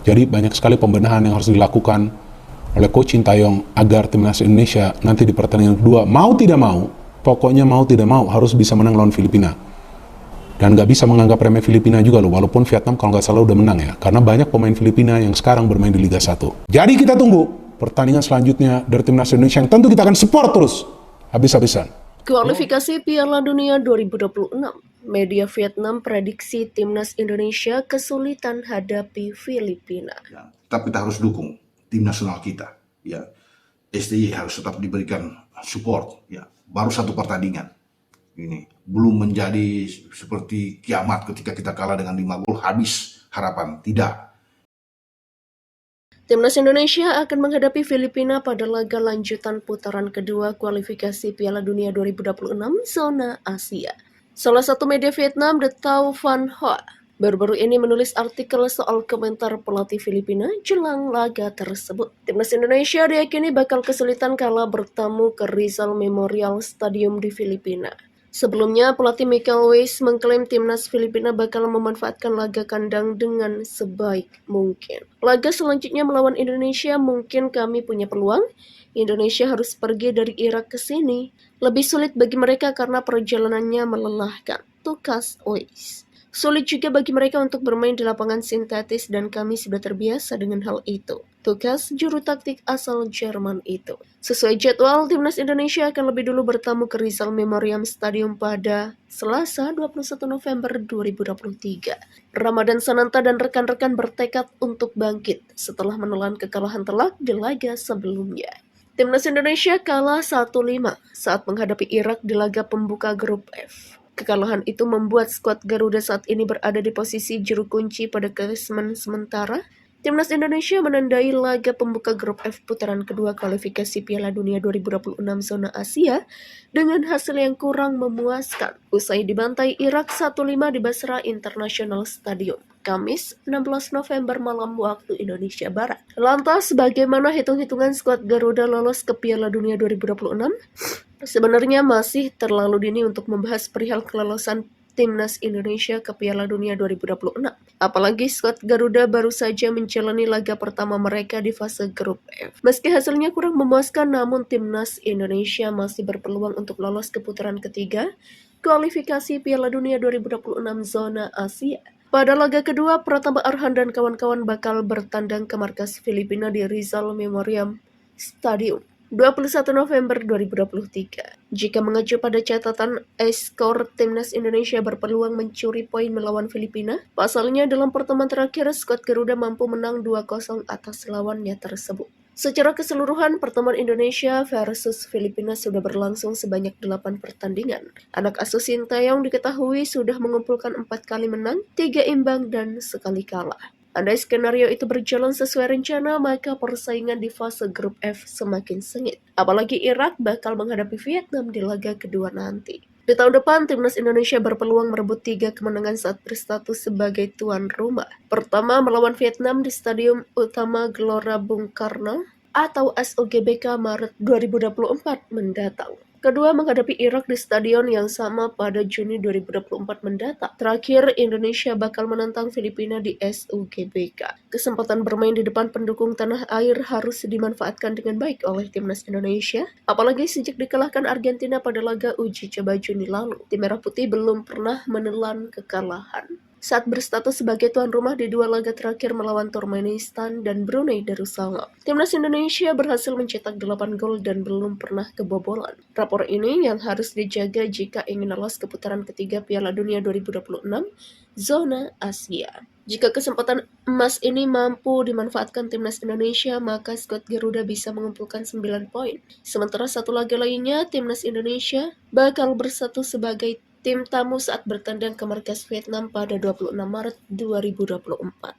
Jadi banyak sekali pembenahan yang harus dilakukan oleh Coach Sintayong agar timnas Indonesia nanti di pertandingan kedua mau tidak mau, pokoknya mau tidak mau harus bisa menang lawan Filipina. Dan nggak bisa menganggap remeh Filipina juga loh, walaupun Vietnam kalau nggak salah udah menang ya. Karena banyak pemain Filipina yang sekarang bermain di Liga 1. Jadi kita tunggu pertandingan selanjutnya dari timnas Indonesia yang tentu kita akan support terus habis-habisan. Kualifikasi Piala Dunia 2026. Media Vietnam prediksi timnas Indonesia kesulitan hadapi Filipina. Ya, tetap kita harus dukung tim nasional kita. Ya, STY harus tetap diberikan support. Ya, baru satu pertandingan. Ini belum menjadi seperti kiamat ketika kita kalah dengan 5 gol habis harapan. Tidak. Timnas Indonesia akan menghadapi Filipina pada laga lanjutan putaran kedua kualifikasi Piala Dunia 2026 zona Asia. Salah satu media Vietnam, The Tau Van Hoa, baru-baru ini menulis artikel soal komentar pelatih Filipina jelang laga tersebut. Timnas Indonesia diyakini bakal kesulitan kala bertamu ke Rizal Memorial Stadium di Filipina. Sebelumnya, pelatih Michael Weiss mengklaim timnas Filipina bakal memanfaatkan laga kandang dengan sebaik mungkin. Laga selanjutnya melawan Indonesia mungkin kami punya peluang. Indonesia harus pergi dari Irak ke sini. Lebih sulit bagi mereka karena perjalanannya melelahkan, tukas Weiss. Sulit juga bagi mereka untuk bermain di lapangan sintetis dan kami sudah terbiasa dengan hal itu, tukas juru taktik asal Jerman itu. Sesuai jadwal, timnas Indonesia akan lebih dulu bertamu ke Rizal Memorial Stadium pada Selasa 21 November 2023. Ramadan Sananta dan rekan-rekan bertekad untuk bangkit setelah menelan kekalahan telak di laga sebelumnya. Timnas Indonesia kalah 1-5 saat menghadapi Irak di laga pembuka grup F. Kekalahan itu membuat skuad Garuda saat ini berada di posisi juru kunci pada klasemen sementara. Timnas Indonesia menandai laga pembuka grup F putaran kedua kualifikasi Piala Dunia 2026 zona Asia dengan hasil yang kurang memuaskan usai dibantai Irak 1-5 di Basra International Stadium, Kamis 16 November malam waktu Indonesia Barat. Lantas, bagaimana hitung-hitungan skuad Garuda lolos ke Piala Dunia 2026? Sebenarnya masih terlalu dini untuk membahas perihal kelolosan timnas Indonesia ke Piala Dunia 2026. Apalagi skuad Garuda baru saja menjalani laga pertama mereka di fase grup F. Meski hasilnya kurang memuaskan, namun timnas Indonesia masih berpeluang untuk lolos ke putaran ketiga kualifikasi Piala Dunia 2026 zona Asia. Pada laga kedua, Pratama Arhan dan kawan-kawan bakal bertandang ke markas Filipina di Rizal Memorial Stadium 21 November 2023. Jika mengacu pada catatan skor, timnas Indonesia berpeluang mencuri poin melawan Filipina. Pasalnya dalam pertemuan terakhir, skuad Garuda mampu menang 2-0 atas lawannya tersebut. Secara keseluruhan, pertemuan Indonesia versus Filipina sudah berlangsung sebanyak 8 pertandingan. Anak asuh Sintayong diketahui sudah mengumpulkan 4 kali menang, 3 imbang, dan sekali kalah. Andai skenario itu berjalan sesuai rencana, maka persaingan di fase grup F semakin sengit. Apalagi Irak bakal menghadapi Vietnam di laga kedua nanti. Di tahun depan, timnas Indonesia berpeluang merebut 3 kemenangan saat berstatus sebagai tuan rumah. Pertama, melawan Vietnam di Stadium Utama Gelora Bung Karno atau SUGBK Maret 2024 mendatang. Kedua, menghadapi Irak di stadion yang sama pada Juni 2024 mendatang. Terakhir, Indonesia bakal menantang Filipina di SUGBK. Kesempatan bermain di depan pendukung tanah air harus dimanfaatkan dengan baik oleh timnas Indonesia. Apalagi sejak dikalahkan Argentina pada laga uji coba Juni lalu, tim Merah Putih belum pernah menelan kekalahan saat berstatus sebagai tuan rumah di 2 laga terakhir melawan Turkmenistan dan Brunei Darussalam. Timnas Indonesia berhasil mencetak 8 gol dan belum pernah kebobolan. Rapor ini yang harus dijaga jika ingin lolos ke putaran ketiga Piala Dunia 2026 zona Asia. Jika kesempatan emas ini mampu dimanfaatkan timnas Indonesia, maka skuad Garuda bisa mengumpulkan 9 poin. Sementara satu laga lainnya, timnas Indonesia bakal bersatu sebagai tim tamu saat bertandang ke markas Vietnam pada 26 Maret 2024.